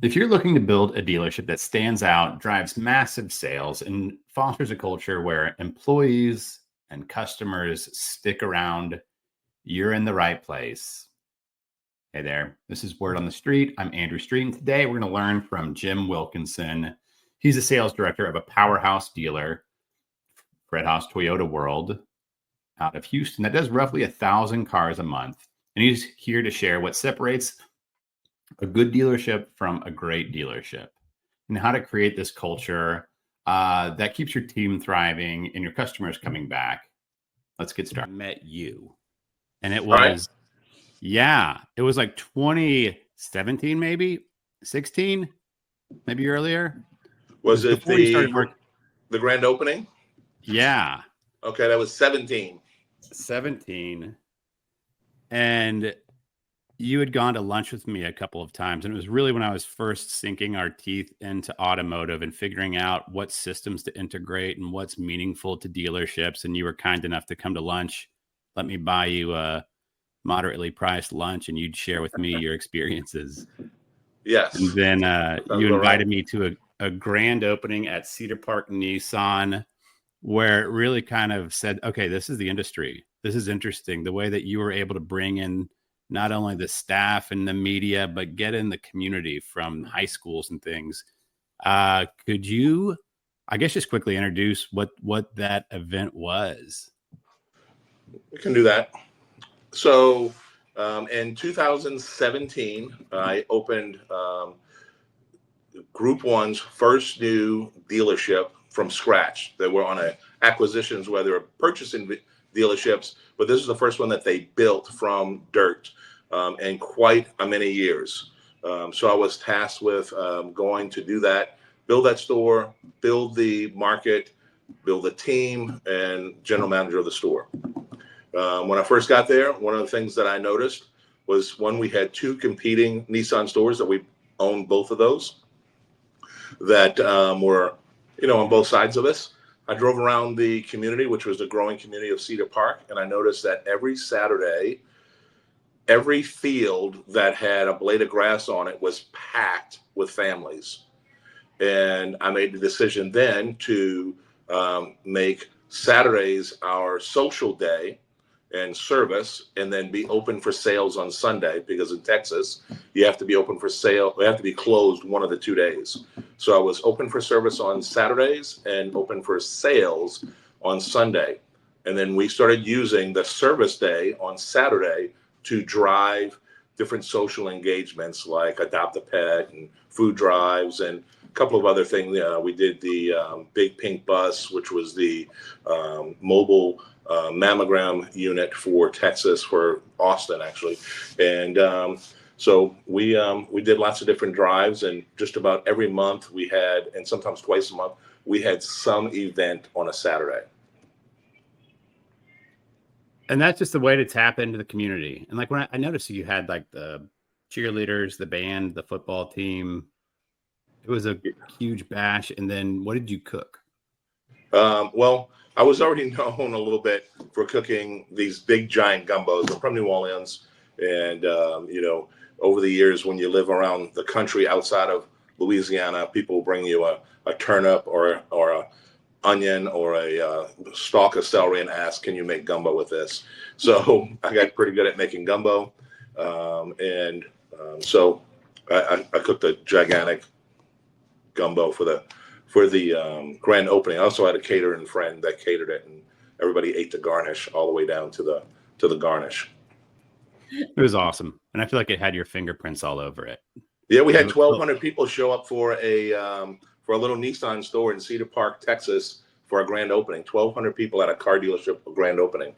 If you're looking to build a dealership that stands out, drives massive sales, and fosters a culture where employees and customers stick around, you're in the right place. Hey there, this is Word on the Street. I'm Andrew Street, and today we're going to learn from Jim Wilkinson. He's a sales director of a powerhouse dealer, Fred Haas Toyota World, out of Houston, that does roughly 1,000 cars a month. And he's here to share what separates a good dealership from a great dealership and how to create this culture that keeps your team thriving and your customers coming back. Let's get started. I met you, and it was, it was like 2017, maybe 16, maybe earlier. Was it before you started working? The grand opening? Yeah. Okay, that was 17. And you had gone to lunch with me a couple of times, and it was really when I was first sinking our teeth into automotive and figuring out what systems to integrate and what's meaningful to dealerships. And you were kind enough to come to lunch, let me buy you a moderately priced lunch, and you'd share with me your experiences. Yes. And then you invited me to a grand opening at Cedar Park Nissan, where it really kind of said, okay, this is the industry. This is interesting. The way that you were able to bring in not only the staff and the media, but get in the community from high schools and things. Could you, I guess, just quickly introduce what that event was? We can do that. So in 2017, I opened Group One's first new dealership from scratch. They were on acquisitions where they were purchasing dealerships, but this is the first one that they built from dirt in quite a many years. So I was tasked with going to do that, build that store, build the market, build the team, and general manager of the store. When I first got there, one of the things that I noticed was we had two competing Nissan stores that we owned, both of those that were, on both sides of us. I drove around the community, which was the growing community of Cedar Park, and I noticed that every Saturday, every field that had a blade of grass on it was packed with families. And I made the decision then to make Saturdays our social day and service, and then be open for sales on Sunday, because in Texas, you have to be open for sale. We have to be closed one of the 2 days. So I was open for service on Saturdays and open for sales on Sunday. And then we started using the service day on Saturday to drive different social engagements like Adopt a Pet and food drives and a couple of other things. We did the Big Pink Bus, which was the mobile mammogram unit for Texas, for Austin actually. And so we did lots of different drives, and just about every month we had, and sometimes twice a month, we had some event on a Saturday. And that's just the way to tap into the community. And like when I noticed you had like the cheerleaders, the band, the football team, it was a huge bash. And then what did you cook? Well, I was already known a little bit for cooking these big giant gumbos. I'm from New Orleans, and over the years, when you live around the country outside of Louisiana, people bring you a turnip or a onion or a stalk of celery and ask, can you make gumbo with this? So I got pretty good at making gumbo. So I cooked a gigantic gumbo for the grand opening. I also had a catering friend that catered it, and everybody ate the garnish all the way down to the garnish. It was awesome. And I feel like it had your fingerprints all over it. Yeah, we had 1,200 people show up for a little Nissan store in Cedar Park, Texas, for a grand opening. 1,200 people at a car dealership grand opening.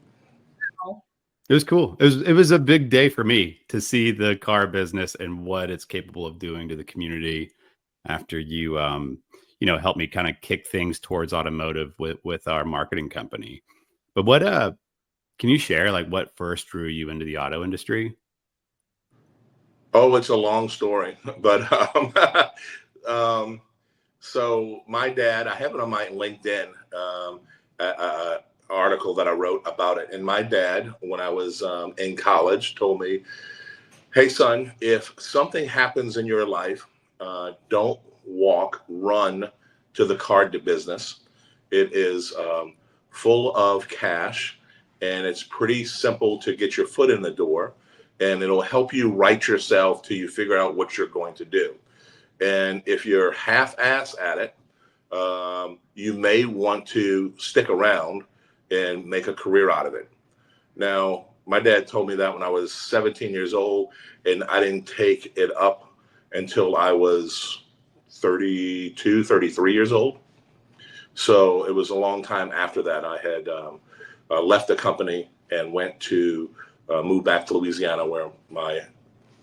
It was cool. It was a big day for me to see the car business and what it's capable of doing to the community after you helped me kind of kick things towards automotive with our marketing company. But what can you share like what first drew you into the auto industry? Oh, it's a long story, but so my dad, I have it on my LinkedIn article that I wrote about it. And my dad, when I was in college, told me, hey son, if something happens in your life don't walk, run to the car business. It is full of cash, and it's pretty simple to get your foot in the door, and it'll help you write yourself till you figure out what you're going to do. And if you're half-ass at it, you may want to stick around and make a career out of it. Now, my dad told me that when I was 17 years old, and I didn't take it up until I was 32, 33 years old. So it was a long time after that. I had left the company and went to move back to Louisiana, where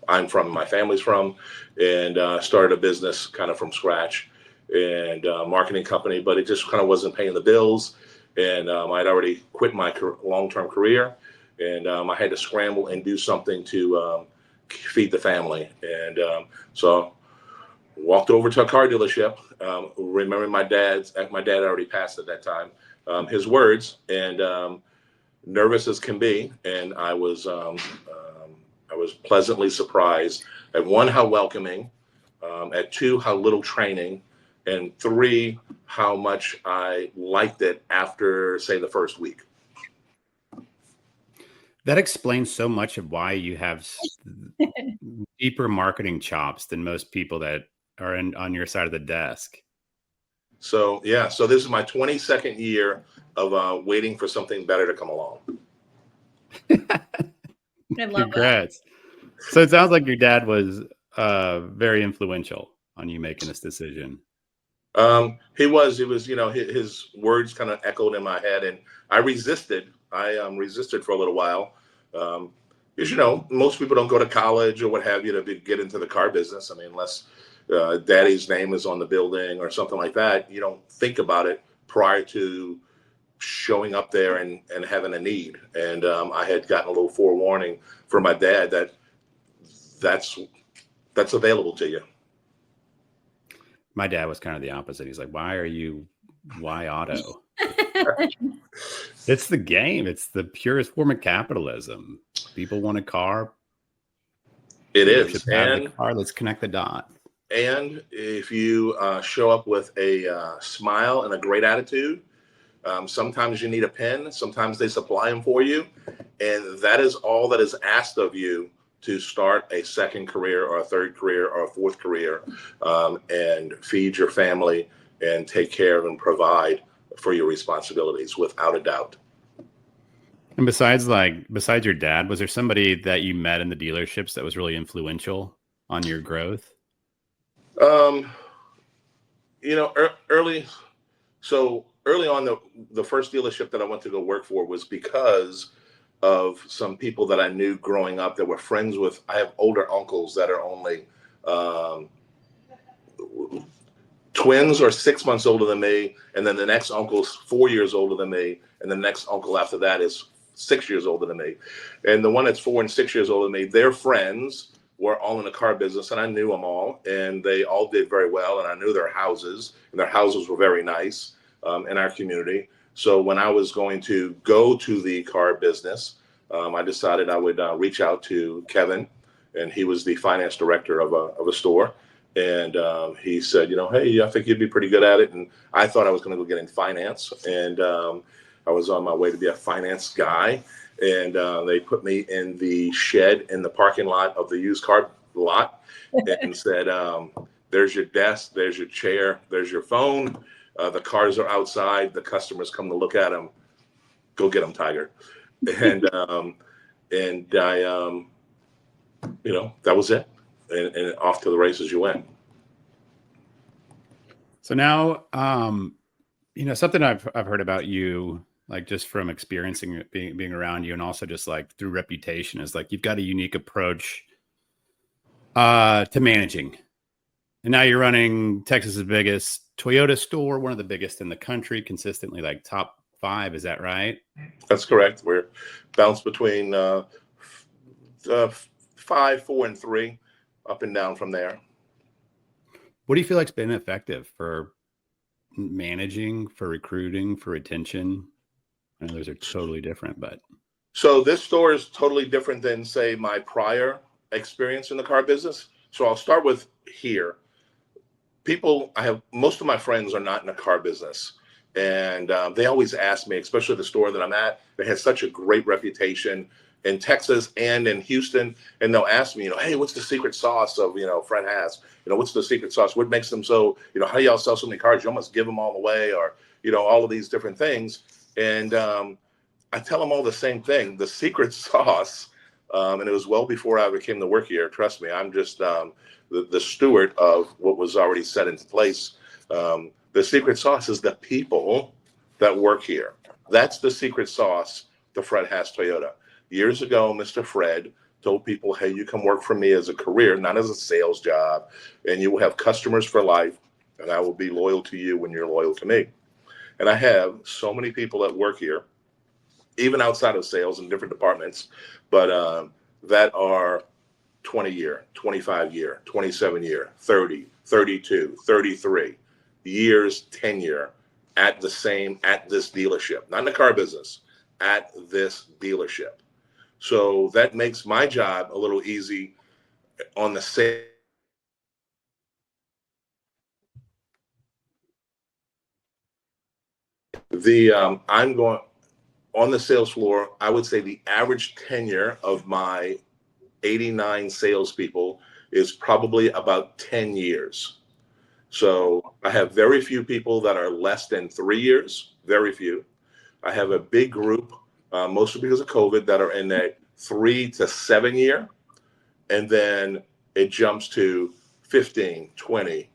I'm from, my family's from, and started a business kind of from scratch, and marketing company, but it just kind of wasn't paying the bills. And I'd already quit my long-term career, and I had to scramble and do something to feed the family. And so walked over to a car dealership, remembering my dad already passed at that time, his words, and nervous as can be. And I was pleasantly surprised at, one, how welcoming, at two, how little training, and three, how much I liked it after, say, the first week. That explains so much of why you have deeper marketing chops than most people that are on your side of the desk. So, yeah. So this is my 22nd year of waiting for something better to come along. I love Congrats. That. So it sounds like your dad was very influential on you making this decision. He was, his words kind of echoed in my head, and I resisted. I resisted for a little while. Because, most people don't go to college or what have you to get into the car business. I mean, unless daddy's name is on the building or something like that, you don't think about it prior to showing up there and having a need. And I had gotten a little forewarning from my dad that's available to you. My dad was kind of the opposite. He's like, why auto? It's the game. It's the purest form of capitalism. People want a car. It is. And the car. Let's connect the dots. And if you show up with a smile and a great attitude, sometimes you need a pen. Sometimes they supply them for you. And that is all that is asked of you to start a second career or a third career or a fourth career, and feed your family and take care of and provide for your responsibilities, without a doubt. And besides your dad, was there somebody that you met in the dealerships that was really influential on your growth? Early on, the first dealership that I went to go work for was because of some people that I knew growing up that were friends with. I have older uncles that are only twins or 6 months older than me, and then the next uncle's 4 years older than me, and the next uncle after that is 6 years older than me. And the one that's 4 and 6 years older than me, their friends were all in the car business, and I knew them all, and they all did very well, and I knew their houses, and their houses were very nice in our community. So when I was going to go to the car business, I decided I would reach out to Kevin, and he was the finance director of a store. And he said, hey, I think you'd be pretty good at it. And I thought I was going to go get in finance. And I was on my way to be a finance guy. And they put me in the shed in the parking lot of the used car lot and said, there's your desk, there's your chair, there's your phone. The cars are outside. The customers come to look at them. Go get them, Tiger. And I, that was it. And off to the races you went. So now, something I've heard about you, like just from experiencing it, being around you, and also just like through reputation, is like you've got a unique approach to managing. And now you're running Texas's biggest Toyota store, one of the biggest in the country, consistently like top 5. Is that right? That's correct. We're bounced between 5, 4, and 3, up and down from there. What do you feel like's been effective for managing, for recruiting, for retention? I know those are totally different, but. So this store is totally different than, say, my prior experience in the car business. So I'll start with here. I have most of my friends are not in the car business. And they always ask me, especially the store that I'm at, that has such a great reputation in Texas and in Houston. And they'll ask me, hey, what's the secret sauce of, Fred Haas? What's the secret sauce? What makes them so, how do y'all sell so many cars? You almost give them all away, or, all of these different things. And I tell them all the same thing. The secret sauce, and it was well before I became the work here. Trust me, I'm just the steward of what was already set into place. The secret sauce is the people that work here. That's the secret sauce to Fred Haas Toyota. Years ago, Mr. Fred told people, hey, you come work for me as a career, not as a sales job, and you will have customers for life, and I will be loyal to you when you're loyal to me. And I have so many people that work here, even outside of sales in different departments, but that are 20 year, 25 year, 27 year, 30, 32, 33 years tenure at this dealership, not in the car business, at this dealership. So that makes my job a little easy on the sales. I'm going on the sales floor. I would say the average tenure of my 89 salespeople is probably about 10 years. So I have very few people that are less than 3 years, very few. I have a big group, mostly because of COVID, that are in that 3 to 7 year. And then it jumps to 15, 20,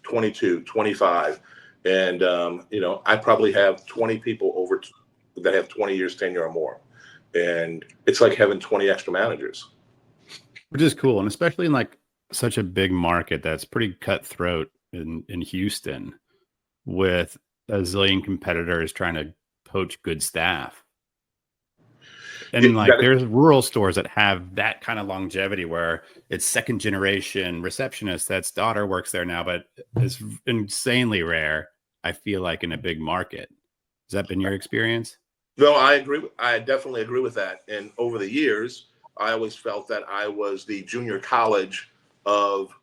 22, 25. And, I probably have 20 people that have 20 years tenure or more. And it's like having 20 extra managers. Which is cool. And especially in like such a big market that's pretty cutthroat in Houston, with a zillion competitors trying to poach good staff. And like there's rural stores that have that kind of longevity where it's second generation receptionist that's daughter works there now, but it's insanely rare, I feel like, in a big market. Has that been your experience? No, I agree. I definitely agree with that. And over the years, I always felt that I was the junior college of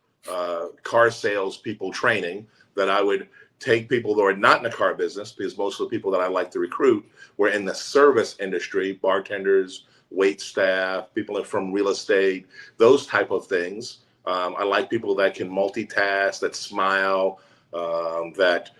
car sales people training, that I would take people that are not in the car business, because most of the people that I like to recruit were in the service industry, bartenders, wait staff, people from real estate, those type of things. I like people that can multitask, that smile, that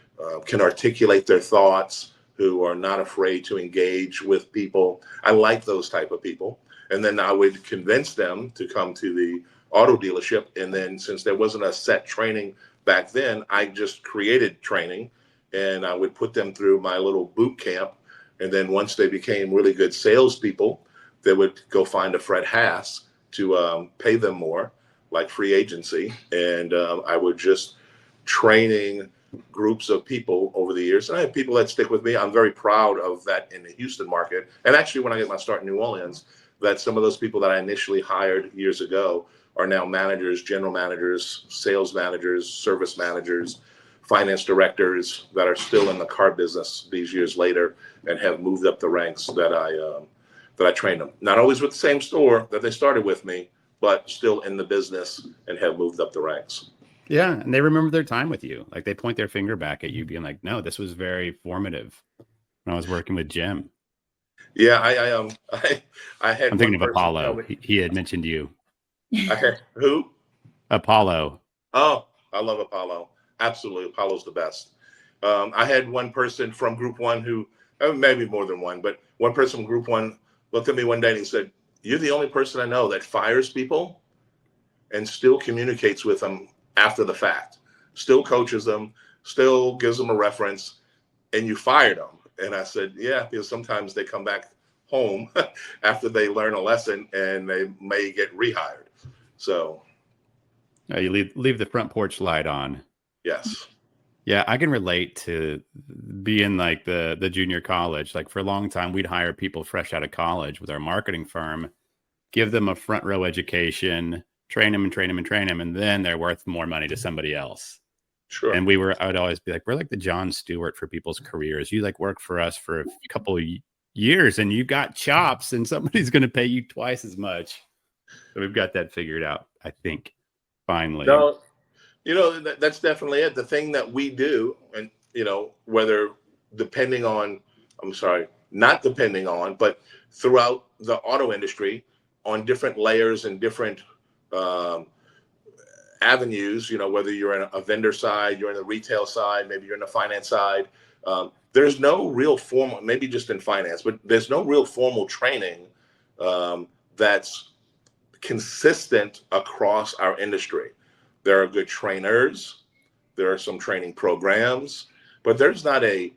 can articulate their thoughts, who are not afraid to engage with people. I like those type of people. And then I would convince them to come to the auto dealership. And then, since there wasn't a set training back then, I just created training, and I would put them through my little boot camp. And then once they became really good salespeople, they would go find a Fred Haas to pay them more, like free agency. And I would just training groups of people over the years. And I have people that stick with me. I'm very proud of that in the Houston market. And actually, when I get my start in New Orleans, that some of those people that I initially hired years ago are now managers, general managers, sales managers, service managers, finance directors that are still in the car business these years later and have moved up the ranks that I trained them. Not always with the same store that they started with me, but still in the business and have moved up the ranks. Yeah, and they remember their time with you. Like they point their finger back at you, being like, "No, this was very formative." When I was working with Jim. Yeah, I had. I'm thinking of Apollo. He had mentioned you. Who? Apollo. Oh, I love Apollo. Absolutely, Apollo's the best. I had one person from Group One who, maybe more than one, but one person from Group One looked at me one day and he said, "You're the only person I know that fires people and still communicates with them after the fact, still coaches them, still gives them a reference, and you fired them." And I said, yeah, because sometimes they come back home after they learn a lesson and they may get rehired. So you leave the front porch light on. Yes. Yeah, I can relate to being like the junior college. Like for a long time, we'd hire people fresh out of college with our marketing firm, give them a front row education, train them and train them and train them, and then they're worth more money to somebody else. Sure. And I would always be like, we're like the Jon Stewart for people's careers. You like work for us for a couple of years and you got chops and somebody's going to pay you twice as much. So we've got that figured out, I think, finally. No, That's definitely it. The thing that we do, and whether depending on, I'm sorry, not depending on, but throughout the auto industry, on different layers and different um, avenues, whether you're in a vendor side, you're in the retail side, maybe you're in the finance side. There's no real formal, maybe just in finance, but there's no real formal training that's consistent across our industry. There are good trainers, there are some training programs, but there's not a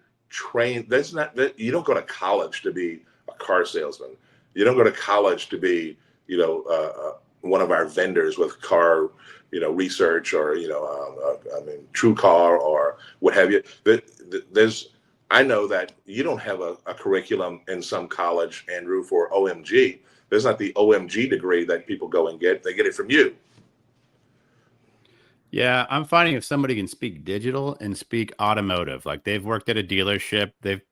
there's not that you don't go to college to be a car salesman. You don't go to college to be, one of our vendors with car, research, or, True Car or what have you. There's, I know that you don't have a curriculum in some college, Andrew, for OMG. There's not the OMG degree that people go and get. They get it from you. Yeah, I'm finding if somebody can speak digital and speak automotive, like they've worked at a dealership, they've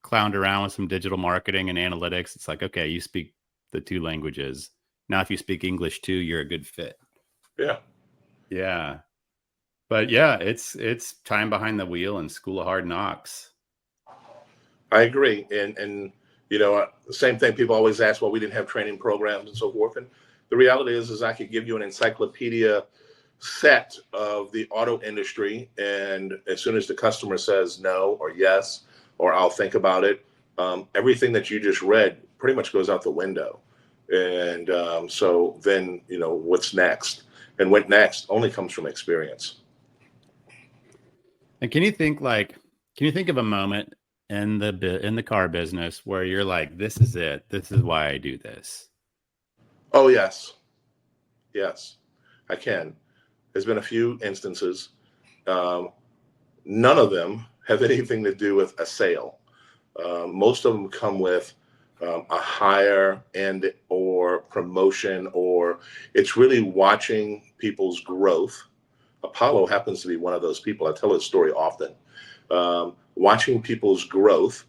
clowned around with some digital marketing and analytics. It's like, okay, you speak the two languages. Now, if you speak English too, you're a good fit. Yeah. Yeah. But yeah, it's time behind the wheel and school of hard knocks. I agree. And the same thing, people always ask, well, we didn't have training programs and so forth. And the reality is I could give you an encyclopedia set of the auto industry. And as soon as the customer says no or yes, or I'll think about it, everything that you just read pretty much goes out the window. And so then, what's next? And what next only comes from experience. And can you think of a moment in the car business where you're like, this is it. This is why I do this? Oh, yes. Yes, I can. There's been a few instances. None of them have anything to do with a sale. Most of them come with a hire and or promotion, or it's really watching people's growth. Apollo happens to be one of those people. I tell his story often. Watching people's growth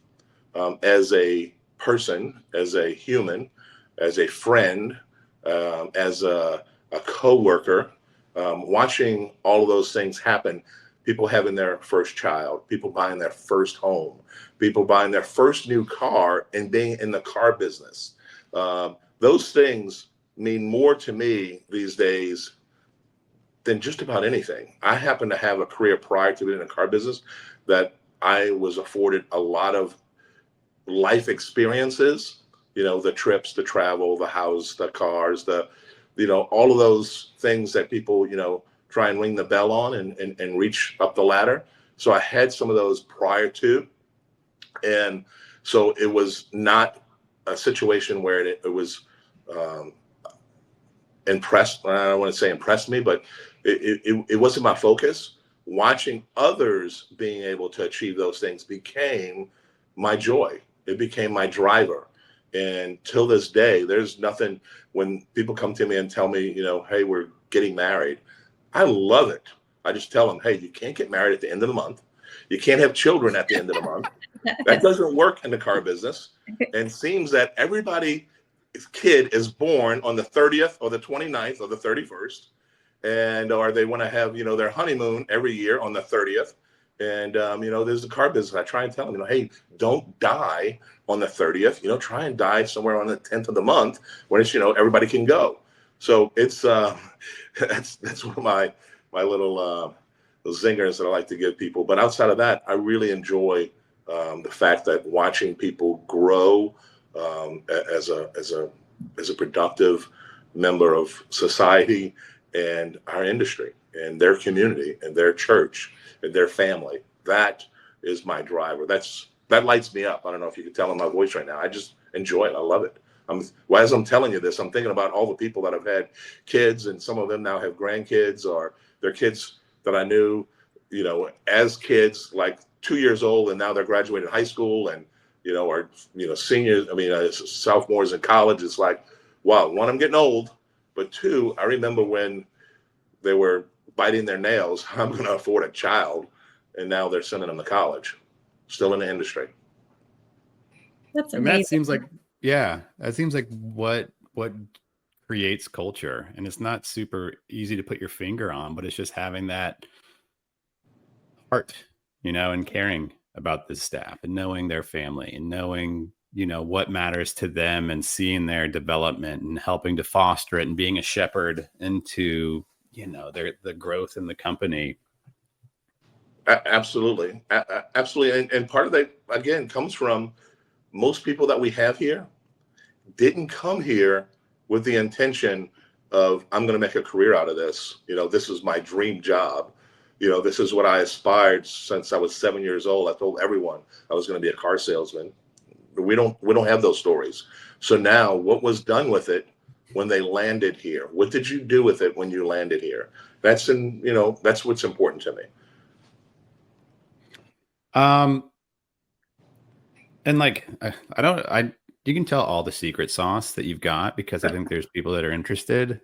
as a person, as a human, as a friend, as a co-worker, watching all of those things happen. People having their first child, people buying their first home, people buying their first new car and being in the car business. Those things mean more to me these days than just about anything. I happen to have a career prior to being in the car business that I was afforded a lot of life experiences, the trips, the travel, the house, the cars, all of those things that people, try and ring the bell on and reach up the ladder. So I had some of those prior to. And so it was not a situation where it was impressed. I don't want to say impressed me, but it wasn't my focus. Watching others being able to achieve those things became my joy. It became my driver. And till this day, there's nothing, when people come to me and tell me, hey, we're getting married, I love it. I just tell them, hey, you can't get married at the end of the month. You can't have children at the end of the month. That doesn't work in the car business. And it seems that everybody's kid is born on the 30th or the 29th or the 31st. Or they want to have, their honeymoon every year on the 30th. And, there's the car business. I try and tell them, hey, don't die on the 30th, try and die somewhere on the 10th of the month when it's, everybody can go. So it's, that's one of my little zingers that I like to give people. But outside of that, I really enjoy the fact that watching people grow as a productive member of society and our industry and their community and their church and their family. That is my driver. That lights me up. I don't know if you can tell in my voice right now. I just enjoy it. I love it. As I'm telling you this, I'm thinking about all the people that have had kids, and some of them now have grandkids, or their kids that I knew, as kids, like 2 years old, and now they're graduating high school and, are, seniors, sophomores in college. It's like, wow, one, I'm getting old, but two, I remember when they were biting their nails, I'm going to afford a child, and now they're sending them to college, still in the industry. That's amazing. And that seems like, yeah, that seems like what creates culture, and it's not super easy to put your finger on, but it's just having that heart, and caring about the staff and knowing their family and knowing, what matters to them and seeing their development and helping to foster it and being a shepherd into, the growth in the company. Absolutely. Absolutely. And part of that, again, comes from most people that we have here didn't come here with the intention of, I'm going to make a career out of this. This is my dream job. This is what I aspired since I was 7 years old. I told everyone I was going to be a car salesman. We don't have those stories. So now, what was done with it when they landed here? What did you do with it when you landed here? That's what's important to me. And like, you can tell all the secret sauce that you've got, because I think there's people that are interested.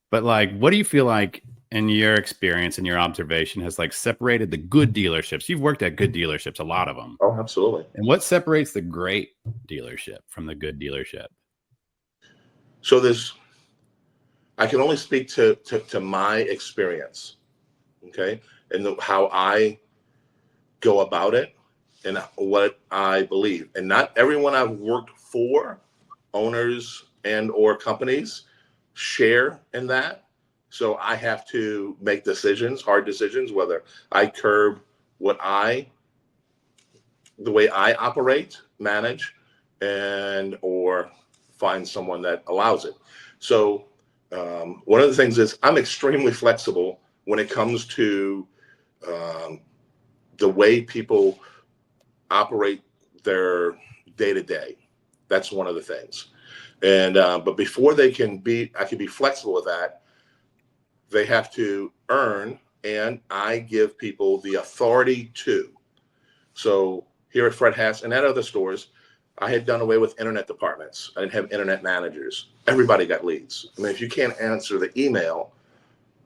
But like, what do you feel like in your experience and your observation has like separated the good dealerships? You've worked at good dealerships, a lot of them. Oh, absolutely. And what separates the great dealership from the good dealership? So I can only speak to my experience, okay, and how I go about it and what I believe. And not everyone I've worked for, owners and or companies, share in that. So I have to make decisions, hard decisions, whether I curb the way I operate, manage, and or find someone that allows it. So one of the things is I'm extremely flexible when it comes to the way people operate their day to day. That's one of the things. And but before I can be flexible with that. They have to earn, and I give people the authority to. So here at Fred Haas and at other stores, I had done away with internet departments. I didn't have internet managers. Everybody got leads. I mean, if you can't answer the email,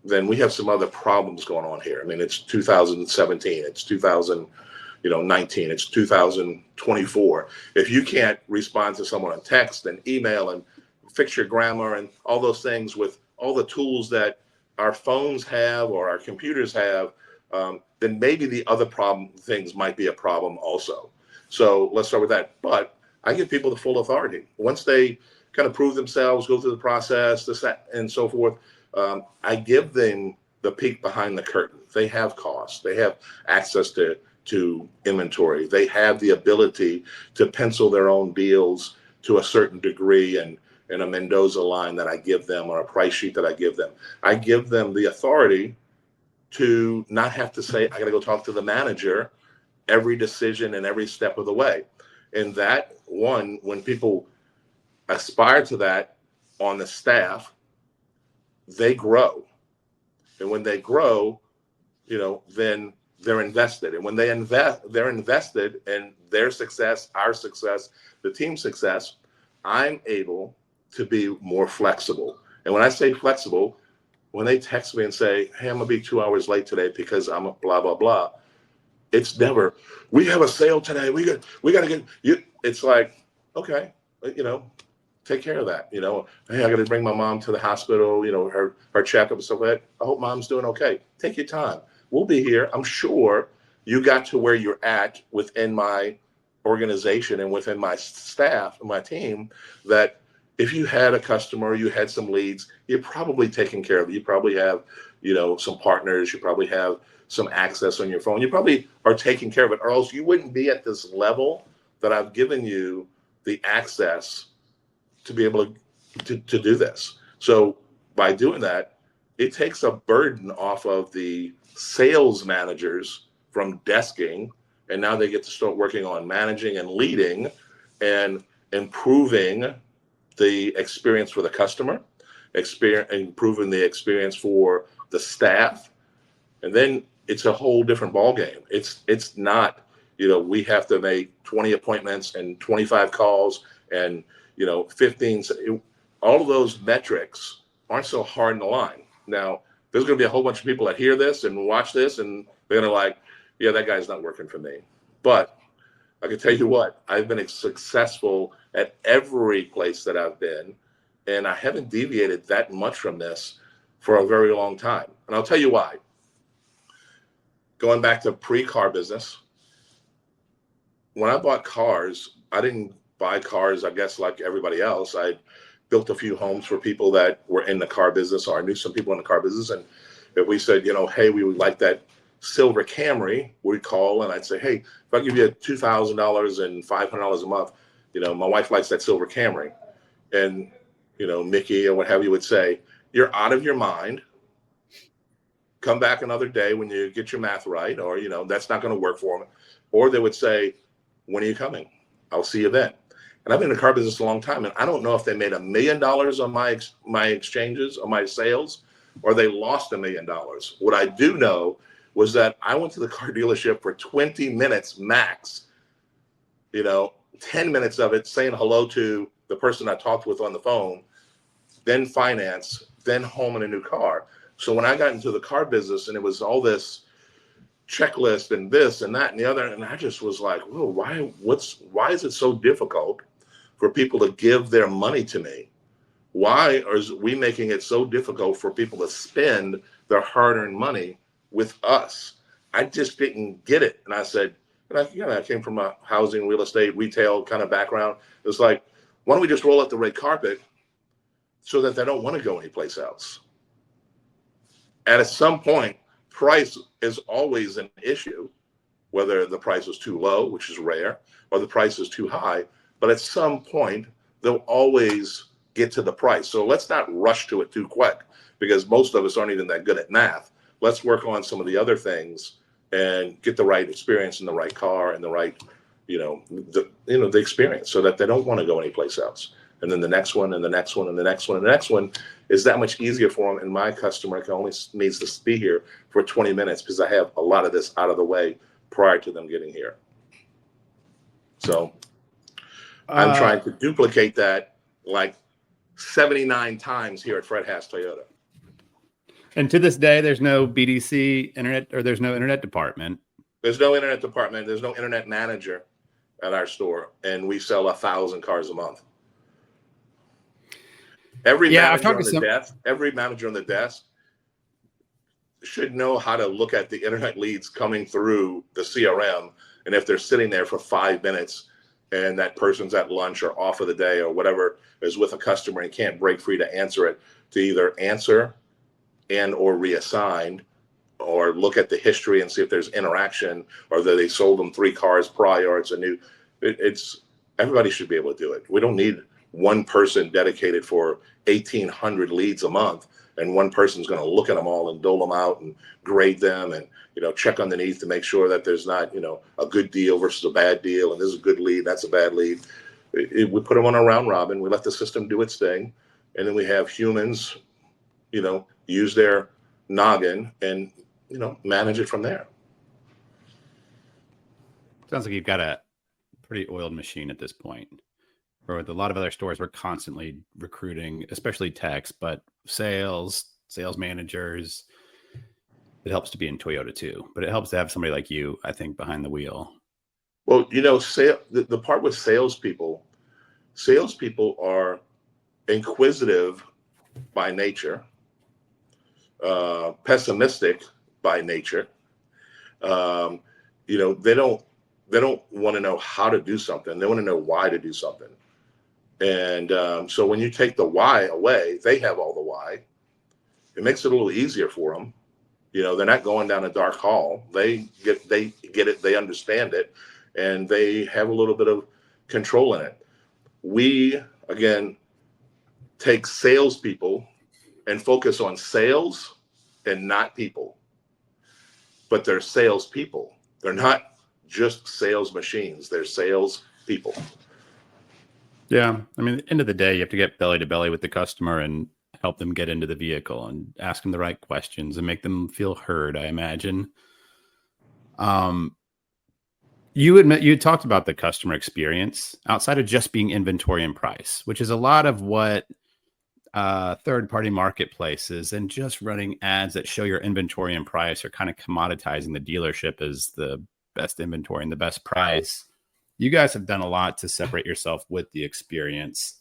then we have some other problems going on here. I mean, it's 2017, it's 2019, it's 2024. If you can't respond to someone on text and email and fix your grammar and all those things with all the tools that our phones have or our computers have, then maybe the other things might be a problem also. So let's start with that. But I give people the full authority. Once they kind of prove themselves, go through the process, this, that, and so forth, I give them the peek behind the curtain. They have costs. They have access to inventory. They have the ability to pencil their own deals to a certain degree and a Mendoza line that I give them or a price sheet that I give them. I give them the authority to not have to say, I got to go talk to the manager every decision and every step of the way. And that one, when people aspire to that on the staff, they grow. And when they grow, then they're invested. And when they invest, they're invested in their success, our success, the team's success. I'm able to be more flexible. And when I say flexible, when they text me and say, hey, I'm gonna be 2 hours late today because I'm a blah, blah, blah. It's never, we have a sale today. We gotta get you. It's like, okay, take care of that. Hey, I got to bring my mom to the hospital, her checkup and stuff like that. I hope mom's doing okay. Take your time. We'll be here. I'm sure you got to where you're at within my organization and within my staff and my team, that if you had a customer, you had some leads, you're probably taking care of it. You probably have, some partners. You probably have some access on your phone. You probably are taking care of it, or else you wouldn't be at this level that I've given you the access to be able to do this. So by doing that, it takes a burden off of the sales managers from desking, and now they get to start working on managing and leading and improving the experience for the customer, improving the experience for the staff. And then it's a whole different ballgame. It's not, we have to make 20 appointments and 25 calls and 15. All of those metrics aren't so hard in the line. Now, there's going to be a whole bunch of people that hear this and watch this, and they're going to like, yeah, that guy's not working for me. But I can tell you what, I've been successful at every place that I've been And I haven't deviated that much from this for a very long time. And I'll tell you why. Going back to pre-car business, when I bought cars, I didn't buy cars, I guess, like everybody else. I built a few homes for people that were in the car business, or I knew some people in the car business. And if we said, hey, we would like that silver Camry, we'd call and I'd say, hey, if I give you $2,000 and $500 a month, my wife likes that silver Camry. And, Mickey or what have you would say, you're out of your mind. Come back another day when you get your math right, or, that's not going to work for them. Or they would say, when are you coming? I'll see you then. And I've been in the car business a long time, and I don't know if they made $1 million on my exchanges or my sales, or they lost $1 million. What I do know was that I went to the car dealership for 20 minutes max, 10 minutes of it saying hello to the person I talked with on the phone, then finance, then home in a new car. So when I got into the car business and it was all this checklist and this and that and the other, and I just was like, whoa, why is it so difficult for people to give their money to me? Why are we making it so difficult for people to spend their hard-earned money with us? I just didn't get it. And I said, I came from a housing, real estate, retail kind of background. It was like, why don't we just roll out the red carpet so that they don't want to go anyplace else? And at some point, price is always an issue, whether the price is too low, which is rare, or the price is too high. But at some point, they'll always get to the price. So let's not rush to it too quick, because most of us aren't even that good at math. Let's work on some of the other things and get the right experience in the right car and the right, the experience, so that they don't want to go anyplace else. And then the next one and the next one and the next one and the next one is that much easier for them. And my customer needs to be here for 20 minutes because I have a lot of this out of the way prior to them getting here. So I'm trying to duplicate that like 79 times here at Fred Haas Toyota. And to this day, there's no BDC internet, or there's no internet department. There's no internet department. There's no internet manager at our store. And we sell 1,000 cars a month. Every manager on the desk should know how to look at the internet leads coming through the CRM. And if they're sitting there for 5 minutes and that person's at lunch or off of the day or whatever is with a customer and can't break free to answer it, to either answer and or reassign, or look at the history and see if there's interaction, or that they sold them 3 cars prior. It's a new, everybody should be able to do it. We don't need one person dedicated for 1,800 leads a month, and one person's going to look at them all and dole them out and grade them and check underneath to make sure that there's not a good deal versus a bad deal, and this is a good lead, that's a bad lead. We put them on a round robin. We let the system do its thing, and then we have humans use their noggin and manage it from there. Sounds like you've got a pretty oiled machine at this point. Or with a lot of other stores, we're constantly recruiting, especially techs, but sales managers. It helps to be in Toyota too, but it helps to have somebody like you, I think, behind the wheel. Well, the part with salespeople are inquisitive by nature, pessimistic by nature. They don't want to know how to do something. They want to know why to do something. And so when you take the why away, they have all the why. It makes it a little easier for them. They're not going down a dark hall. They get it. They understand it, and they have a little bit of control in it. We, again, take salespeople and focus on sales and not people. But they're salespeople. They're not just sales machines. They're sales people. Yeah. I mean, at the end of the day, you have to get belly to belly with the customer and help them get into the vehicle and ask them the right questions and make them feel heard, I imagine. You talked about the customer experience outside of just being inventory and price, which is a lot of what third-party marketplaces and just running ads that show your inventory and price are kind of commoditizing the dealership as the best inventory and the best price. You guys have done a lot to separate yourself with the experience.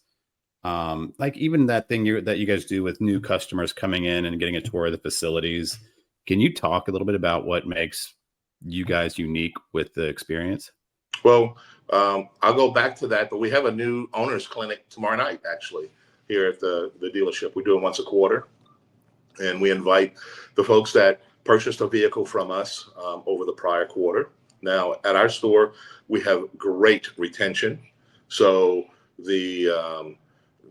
Like even that thing that you guys do with new customers coming in and getting a tour of the facilities. Can you talk a little bit about what makes you guys unique with the experience? Well, I'll go back to that, but we have a new owners clinic tomorrow night, actually, here at the dealership. We do it once a quarter, and we invite the folks that purchased a vehicle from us over the prior quarter. Now, at our store, we have great retention. So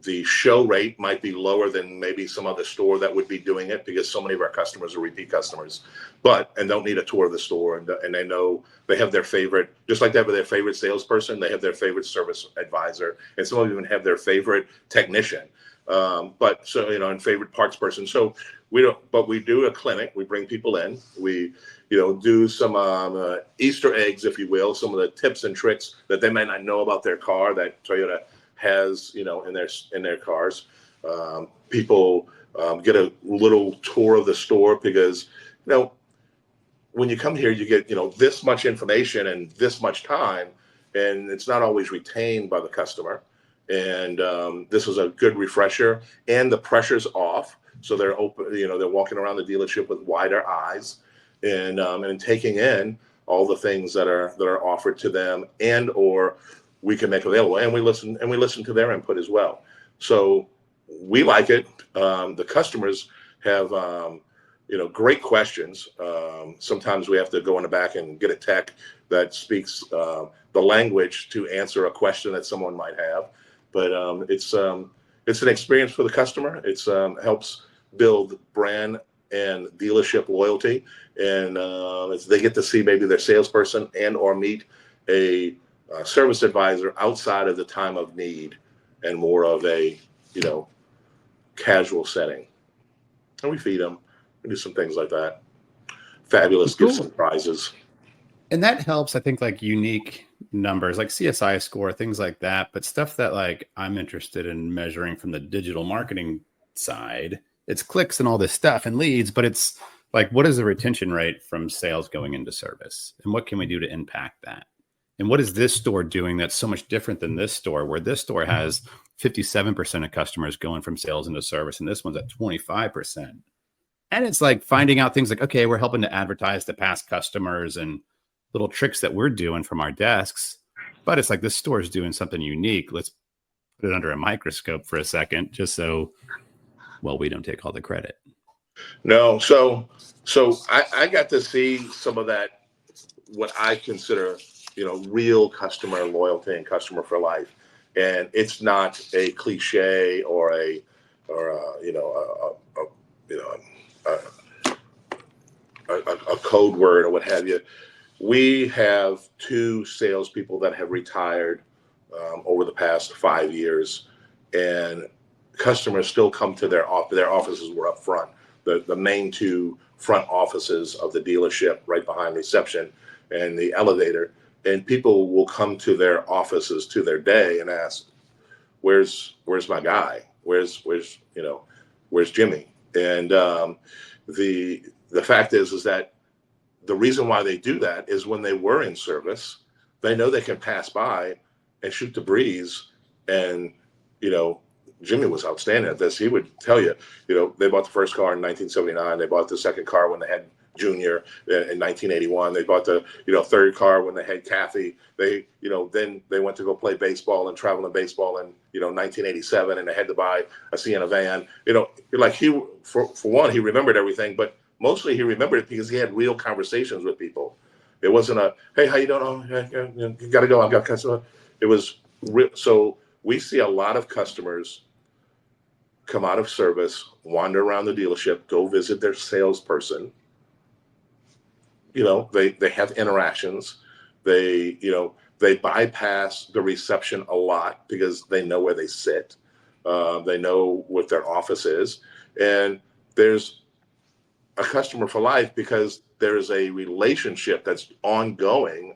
the show rate might be lower than maybe some other store that would be doing it because so many of our customers are repeat customers, and don't need a tour of the store, and they know they have their favorite, just like they have their favorite salesperson, they have their favorite service advisor, and some of them even have their favorite technician, and favorite parts person. So we do a clinic. We bring people in. We do some Easter eggs, if you will, some of the tips and tricks that they might not know about their car that Toyota has, in their cars. People get a little tour of the store because, when you come here, you get, this much information and this much time, and it's not always retained by the customer. And this is a good refresher, and the pressure's off. So they're open, they're walking around the dealership with wider eyes and taking in all the things that are offered to them or we can make available, and we listen to their input as well. So we like it. The customers have great questions. Sometimes we have to go in the back and get a tech that speaks the language to answer a question that someone might have. But it's an experience for the customer. It's helps build brand and dealership loyalty, and as they get to see maybe their salesperson and or meet a service advisor outside of the time of need and more of a casual setting. And we feed them. We do some things like that. Fabulous gift surprises. And that helps, I think, like unique numbers like CSI score, things like that. But stuff that like I'm interested in measuring from the digital marketing side, it's clicks and all this stuff and leads, but it's like, what is the retention rate from sales going into service? And what can we do to impact that? And what is this store doing that's so much different than this store, where this store has 57% of customers going from sales into service, and this one's at 25%. And it's like finding out things like, okay, we're helping to advertise to past customers and little tricks that we're doing from our desks. But it's like this store is doing something unique. Let's put it under a microscope for a second, just so, we don't take all the credit. No, so I got to see some of that, what I consider real customer loyalty and customer for life. And it's not a cliche or a code word or what have you. We have 2 salespeople that have retired over the past 5 years, and customers still come to their offices were up front, the main 2 front offices of the dealership right behind reception and the elevator. And people will come to their offices to their day and ask, where's my guy? Where's Jimmy? And the fact is that the reason why they do that is when they were in service, they know they can pass by and shoot the breeze. And Jimmy was outstanding at this. He would tell you, they bought the first car in 1979. They bought the second car when they had Junior in 1981. They bought the third car when they had Kathy. They then they went to go play baseball and travel in baseball in 1987, and they had to buy a Sienna van. Like he for one, he remembered everything, but mostly he remembered it because he had real conversations with people. It wasn't a, hey, how you doing? Oh, yeah, you got to go. I've got customer. It was real. So we see a lot of customers come out of service, wander around the dealership, go visit their salesperson. They have interactions. They bypass the reception a lot because they know where they sit. They know what their office is. And there's a customer for life because there's a relationship that's ongoing.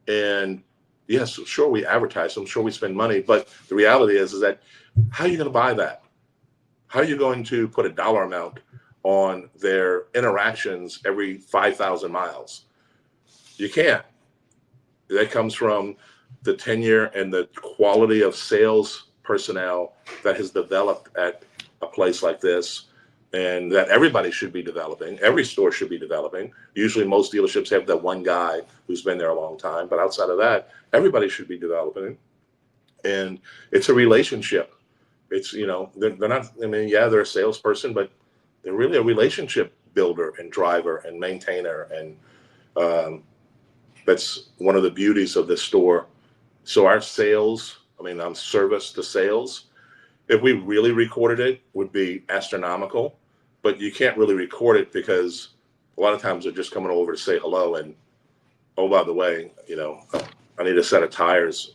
And yes, sure, we advertise them, sure, we spend money. But the reality is that how are you going to buy that? How are you going to put a dollar amount on their interactions every 5,000 miles? You can't. That comes from the tenure and the quality of sales personnel that has developed at a place like this, and that everybody should be developing. Every store should be developing. Usually most dealerships have that one guy who's been there a long time, but outside of that, everybody should be developing. And it's a relationship. It's, they're not, I mean, yeah, they're a salesperson, but they're really a relationship builder and driver and maintainer. And that's one of the beauties of this store. So our sales, service to sales, if we really recorded it, would be astronomical. But you can't really record it because a lot of times they're just coming over to say hello. And, oh, by the way, I need a set of tires.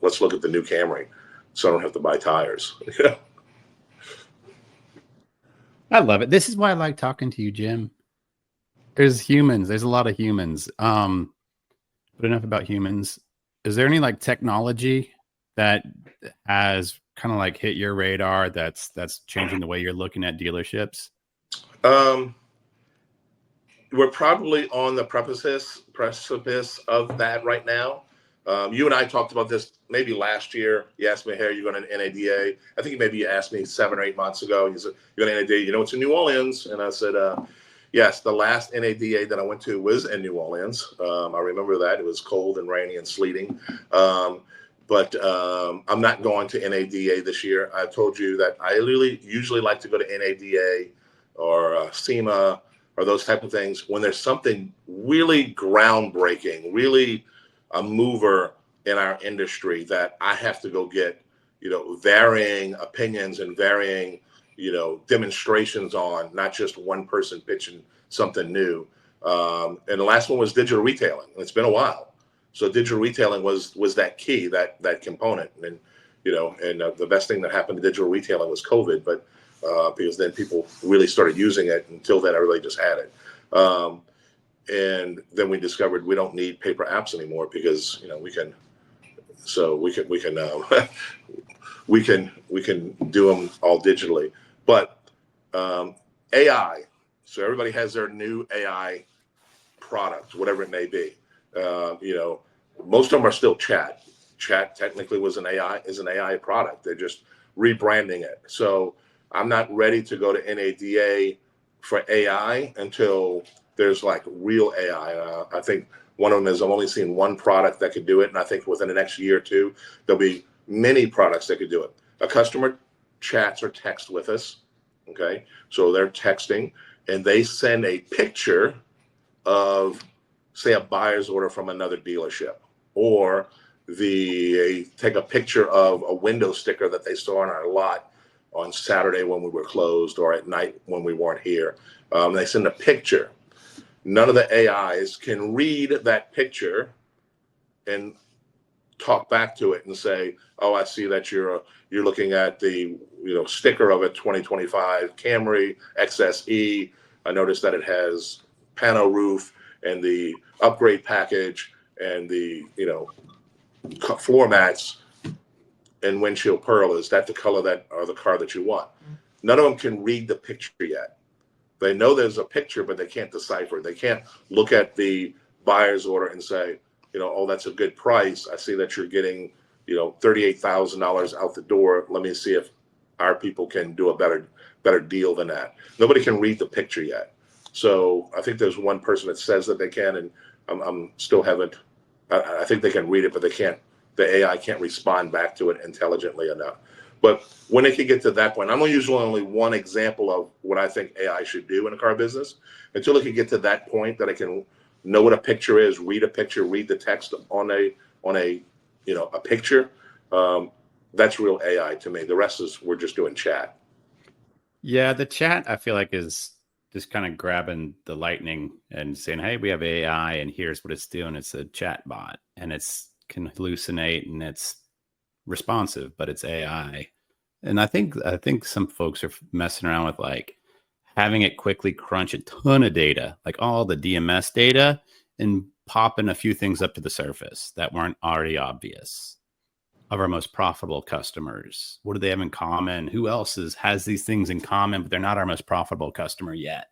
Let's look at the new Camry so I don't have to buy tires. I love it. This is why I like talking to you, Jim. There's humans. There's a lot of humans. But enough about humans. Is there any like technology that has kind of like hit your radar that's changing the way you're looking at dealerships? We're probably on the precipice of that right now. You and I talked about this maybe last year. You asked me, hey, are you going to NADA? I think maybe you asked me 7 or 8 months ago. You said, you're going to NADA, it's in New Orleans. And I said, yes, the last NADA that I went to was in New Orleans. I remember that. It was cold and rainy and sleeting. But I'm not going to NADA this year. I told you that I usually like to go to NADA or SEMA or those type of things when there's something really groundbreaking, really a mover in our industry that I have to go get, varying opinions and varying, demonstrations on, not just one person pitching something new. And the last one was digital retailing. It's been a while. So digital retailing was that key, that component. And, the best thing that happened to digital retailing was COVID, but because then people really started using it. Until then, everybody just had it. And then we discovered we don't need paper apps anymore because, we can do them all digitally. But AI, so everybody has their new AI product, whatever it may be. Most of them are still chat. Chat technically is an AI product. They're just rebranding it. So I'm not ready to go to NADA for AI until there's like real AI. I think one of them is I've only seen one product that could do it. And I think within the next year or two, there'll be many products that could do it. A customer chats or texts with us. Okay. So they're texting and they send a picture of, say, a buyer's order from another dealership, or they take a picture of a window sticker that they saw on our lot on Saturday when we were closed or at night when we weren't here. They send a picture. None of the AIs can read that picture and talk back to it and say, oh, I see that you're looking at the sticker of a 2025 Camry XSE. I noticed that it has pano roof and the upgrade package and the floor mats and windshield pearl. Is that the color that or the car that you want? None of them can read the picture yet. They know there's a picture, but they can't decipher. They can't look at the buyer's order and say, oh, that's a good price. I see that you're getting, $38,000 out the door. Let me see if our people can do a better deal than that. Nobody can read the picture yet. So I think there's one person that says that they can, and I'm still haven't. I think they can read it, but they can't. The AI can't respond back to it intelligently enough. But when it can get to that point, I'm going to use only one example of what I think AI should do in a car business. Until it can get to that point that it can know what a picture is, read a picture, read the text on a picture. That's real AI to me. The rest is we're just doing chat. Yeah, the chat I feel like is just kind of grabbing the lightning and saying, hey, we have AI and here's what it's doing. It's a chat bot and it's can hallucinate and it's responsive, but it's AI. And I think some folks are messing around with like having it quickly crunch a ton of data, like all the DMS data, and popping a few things up to the surface that weren't already obvious of our most profitable customers. What do they have in common? Who else has these things in common, but they're not our most profitable customer yet?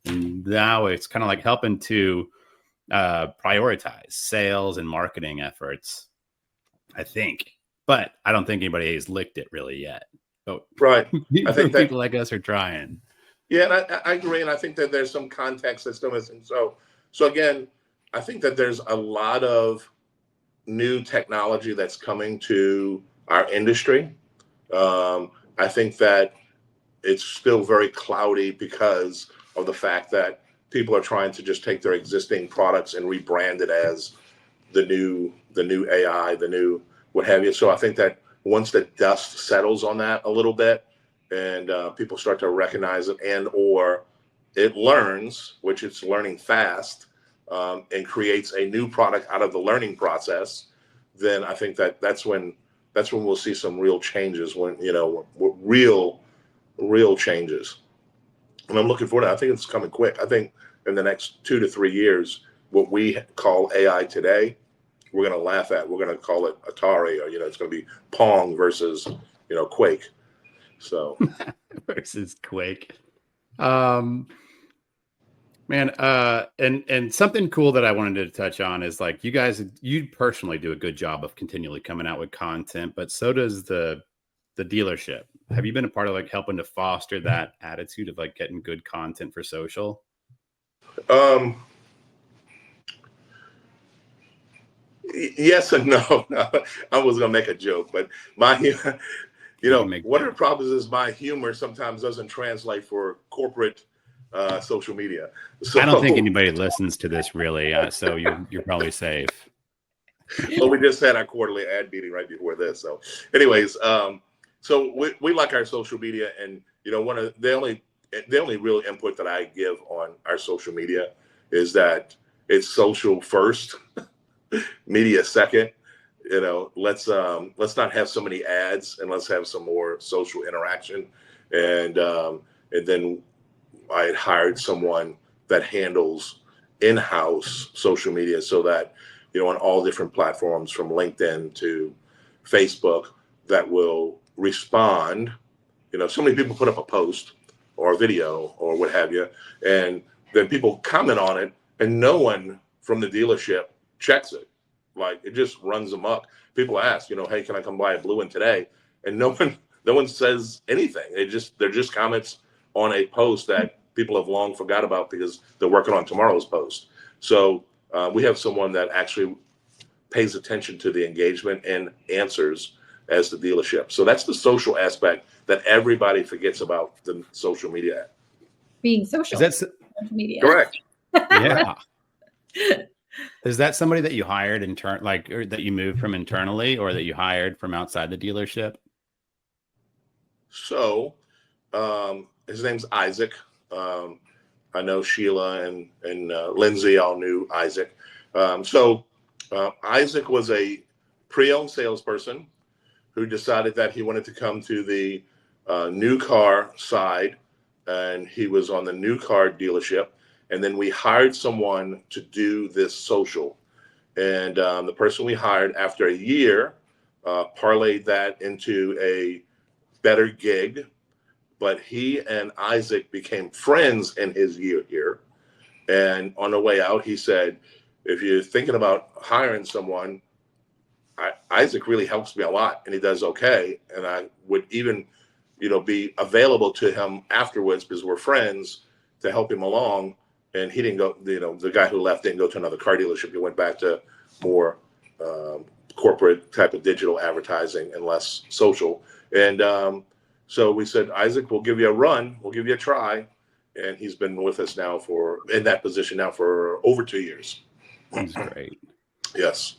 And now it's kind of like helping to prioritize sales and marketing efforts, I think. but I don't think anybody has licked it really yet. But Right. I think that people like us are trying. Yeah, and I agree, and I think that there's some context that's still missing. So again, I think that there's a lot of new technology that's coming to our industry. I think that it's still very cloudy because of the fact that people are trying to just take their existing products and rebrand it as the new AI, the new what have you. So I think that once the dust settles on that a little bit, and people start to recognize it, and or it learns, which it's learning fast, and creates a new product out of the learning process, then I think that that's when we'll see some real changes. When real changes, and I'm looking forward to it. I think it's coming quick. I think in the next 2 to 3 years, what we call AI today, we're going to laugh at. We're going to call it Atari, or it's going to be Pong versus Quake. So versus Quake. Man, and something cool that I wanted to touch on is like you personally do a good job of continually coming out with content, but so does the dealership. Have you been a part of like helping to foster that attitude of like getting good content for social? Yes and no. I was gonna make a joke, but my one of the problems is my humor sometimes doesn't translate for corporate social media. So I don't think anybody listens to this really, so you're probably safe. Well, we just had our quarterly ad meeting right before this. So anyways, so we like our social media, and one of the only real input that I give on our social media is that it's social first, media second. Let's not have so many ads, and let's have some more social interaction. And then I had hired someone that handles in-house social media, so that on all different platforms from LinkedIn to Facebook, that will respond. So many people put up a post or a video or what have you, and then people comment on it, and no one from the dealership checks it. Like, it just runs amok. People ask, hey, can I come buy a blue one today? And no one says anything. They're just comments on a post that people have long forgot about because they're working on tomorrow's post. So we have someone that actually pays attention to the engagement and answers as the dealership. So that's the social aspect that everybody forgets about the social media. Being social. Social media. Correct. Yeah. Is that somebody that you hired or that you moved from internally, or that you hired from outside the dealership? So his name's Isaac. I know Sheila and Lindsay all knew Isaac. So Isaac was a pre-owned salesperson who decided that he wanted to come to the new car side, and he was on the new car dealership. And then we hired someone to do this social. And the person we hired, after a year, parlayed that into a better gig. But he and Isaac became friends in his year here. And on the way out, he said, if you're thinking about hiring someone, Isaac really helps me a lot, and he does okay. And I would even, be available to him afterwards, because we're friends, to help him along. And he didn't go, the guy who left didn't go to another car dealership. He went back to more corporate type of digital advertising and less social. And so we said, Isaac, we'll give you a run. We'll give you a try. And he's been with us now in that position now for over 2 years. That's great. Yes.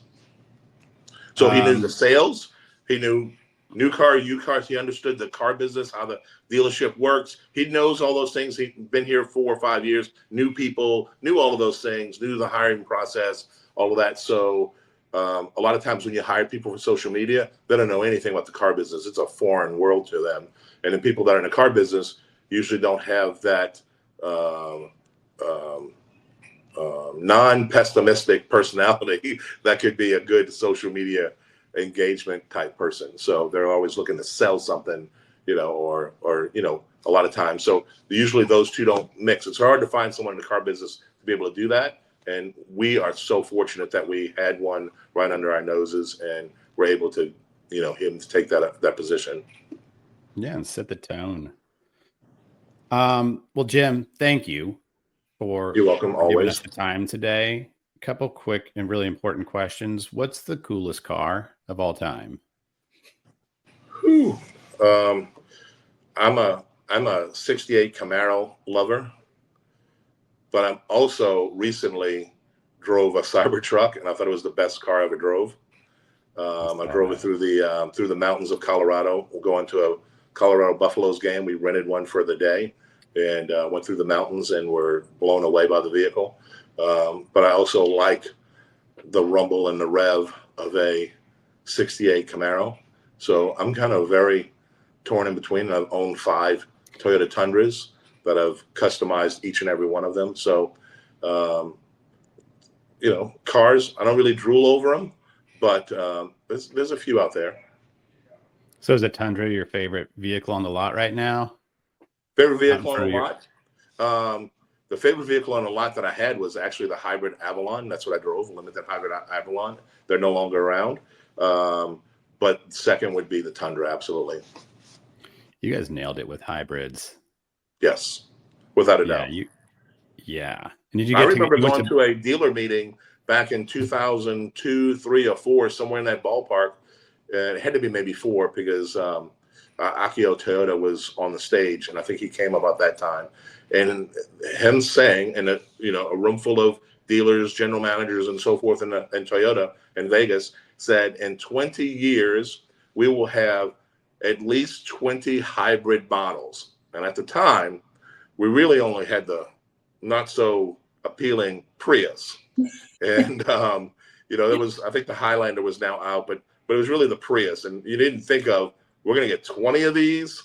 So he knew the sales. He knew new car, used cars. He understood the car business, how the dealership works. He knows all those things. He'd been here 4 or 5 years, knew people, knew all of those things, knew the hiring process, all of that. So a lot of times when you hire people for social media, they don't know anything about the car business. It's a foreign world to them. And then people that are in the car business usually don't have that non-pessimistic personality that could be a good social media engagement type person. So they're always looking to sell something, or a lot of times. So usually those two don't mix. It's hard to find someone in the car business to be able to do that. And we are so fortunate that we had one right under our noses, and we're able to him to take that position. Yeah, and set the tone. Well, Jim, thank you for You're welcome. giving us Always. the time today. A couple quick and really important questions. What's the coolest car of all time? Whew. I'm a 68 Camaro lover, but I'm also recently drove a Cybertruck, and I thought it was the best ar I ever drove. I drove it through the mountains of Colorado. We'll go into a Colorado Buffaloes game. We rented one for the day and went through the mountains and were blown away by the vehicle. But I also like the rumble and the rev of a 68 Camaro. So I'm kind of very torn in between. I've owned 5 Toyota Tundras that I've customized each and every one of them. So, cars, I don't really drool over them, but there's a few out there. So is a Tundra your favorite vehicle on the lot right now? Favorite vehicle on the lot? The favorite vehicle on the lot that I had was actually the hybrid Avalon. That's what I drove, limited hybrid Avalon. They're no longer around. But second would be the Tundra, absolutely. You guys nailed it with hybrids. Yes, without a doubt. Yeah. And did you I remember going to a dealer meeting back in 2002, 3, or 4, somewhere in that ballpark. And it had to be maybe 4 because Akio Toyota was on the stage, and I think he came about that time. And him saying, in a room full of dealers, general managers, and so forth in Toyota in Vegas, said in 20 years we will have at least 20 hybrid models. And at the time, we really only had the not so appealing Prius, and there was, I think the Highlander was now out, but it was really the Prius, and you didn't think of, we're going to get 20 of these.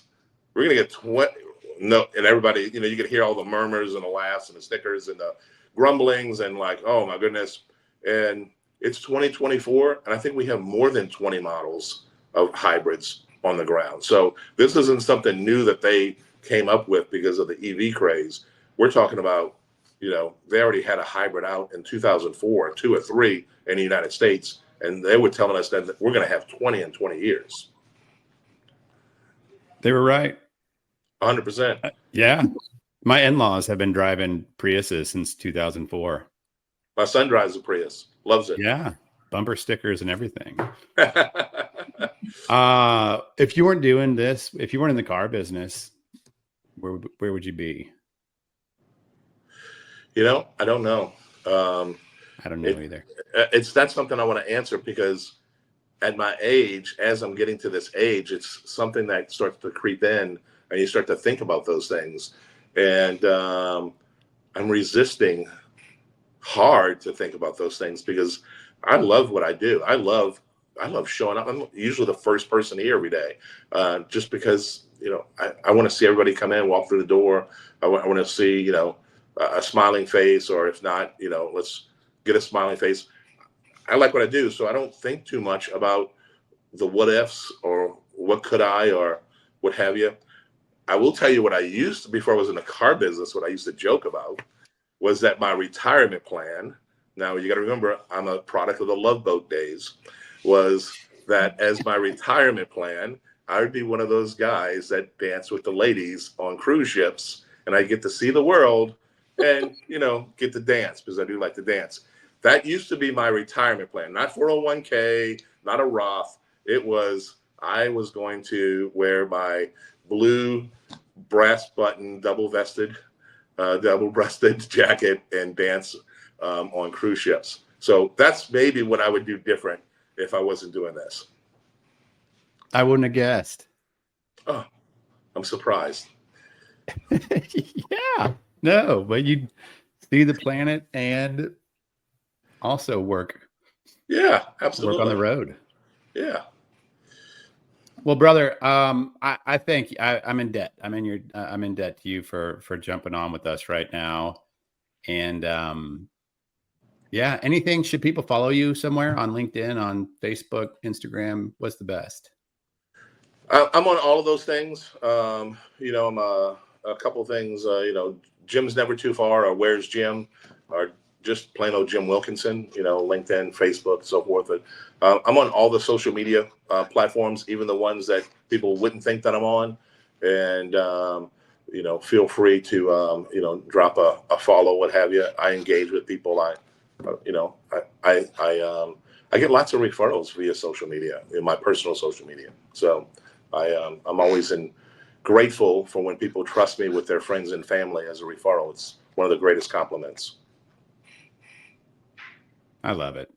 We're going to get 20. No, and everybody, you could hear all the murmurs and the laughs and the stickers and the grumblings and like, oh my goodness. And it's 2024, and I think we have more than 20 models of hybrids on the ground. So this isn't something new that they came up with because of the EV craze. We're talking about, they already had a hybrid out in 2004, 2 or 3 in the United States, and they were telling us that we're going to have 20 in 20 years. They were right. 100%. Yeah. My in-laws have been driving Priuses since 2004. My son drives a Prius. Loves it. Yeah. Bumper stickers and everything. If you weren't doing this, if you weren't in the car business, where would you be? I don't know. I don't know either. It's not something I want to answer because at my age, as I'm getting to this age, it's something that starts to creep in and you start to think about those things. And I'm resisting hard to think about those things because I love what I do. I love showing up. I'm usually the first person here every day, just because, I want to see everybody come in, walk through the door. I want to see, a smiling face, or if not, let's get a smiling face. I like what I do, so I don't think too much about the what ifs or what could I or what have you. I will tell you what I used to, before I was in the car business, what I used to joke about was that my retirement plan, now you got to remember, I'm a product of the Love Boat days, was that as my retirement plan, I would be one of those guys that dance with the ladies on cruise ships, and I get to see the world and, get to dance because I do like to dance. That used to be my retirement plan, not 401k, not a Roth. It was, I was going to wear my blue brass button, double-breasted jacket and dance on cruise ships. So that's maybe what I would do different if I wasn't doing this. I wouldn't have guessed. Oh, I'm surprised. Yeah. No, but you see the planet and also work. Yeah, absolutely. Work on the road. Yeah. Well, brother, I think I'm in debt. I'm in debt to you for jumping on with us right now. And anything, should people follow you somewhere on LinkedIn, on Facebook, Instagram? What's the best? I'm on all of those things. I'm a couple of things, Jim's Never Too Far, or Where's Jim, or just plain old Jim Wilkinson, LinkedIn, Facebook, so forth. I'm on all the social media platforms, even the ones that people wouldn't think that I'm on. And, feel free to, drop a follow, what have you. I engage with people. I get lots of referrals via social media, in my personal social media. So I'm always grateful for when people trust me with their friends and family as a referral. It's one of the greatest compliments. I love it.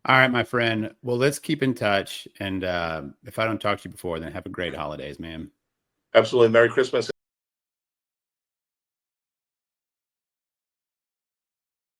All right, my friend. Well, let's keep in touch. And if I don't talk to you before, then have a great holidays, man. Absolutely. Merry Christmas.